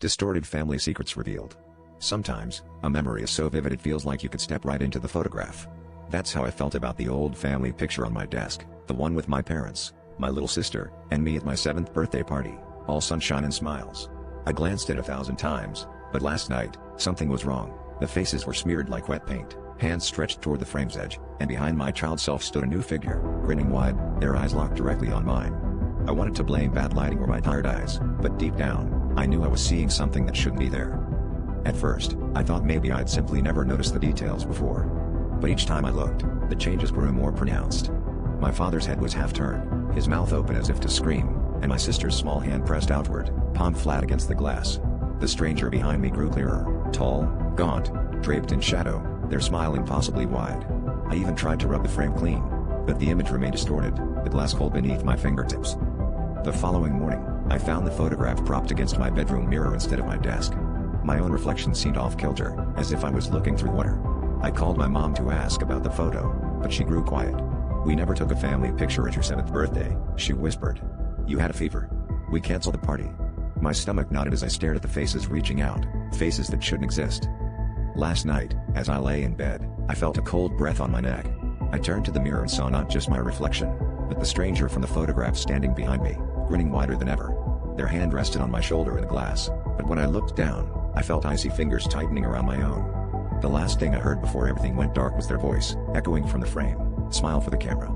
Distorted family secrets revealed. Sometimes, a memory is so vivid it feels like you could step right into the photograph. That's how I felt about the old family picture on my desk, the one with my parents, my little sister, and me at my 7th birthday party, all sunshine and smiles. I glanced at it 1,000 times, but last night, something was wrong. The faces were smeared like wet paint, hands stretched toward the frame's edge, and behind my child self stood a new figure, grinning wide, their eyes locked directly on mine. I wanted to blame bad lighting or my tired eyes, but deep down, I knew I was seeing something that shouldn't be there. At first, I thought maybe I'd simply never noticed the details before. But each time I looked, the changes grew more pronounced. My father's head was half-turned, his mouth open as if to scream, and my sister's small hand pressed outward, palm flat against the glass. The stranger behind me grew clearer, tall, gaunt, draped in shadow, their smile impossibly wide. I even tried to rub the frame clean, but the image remained distorted, the glass cold beneath my fingertips. The following morning, I found the photograph propped against my bedroom mirror instead of my desk. My own reflection seemed off-kilter, as if I was looking through water. I called my mom to ask about the photo, but she grew quiet. "We never took a family picture at your 7th birthday," she whispered. "You had a fever. We canceled the party." My stomach knotted as I stared at the faces reaching out, faces that shouldn't exist. Last night, as I lay in bed, I felt a cold breath on my neck. I turned to the mirror and saw not just my reflection, but the stranger from the photograph standing behind me, grinning wider than ever. Their hand rested on my shoulder in the glass, but when I looked down, I felt icy fingers tightening around my own. The last thing I heard before everything went dark was their voice, echoing from the frame, "Smile for the camera."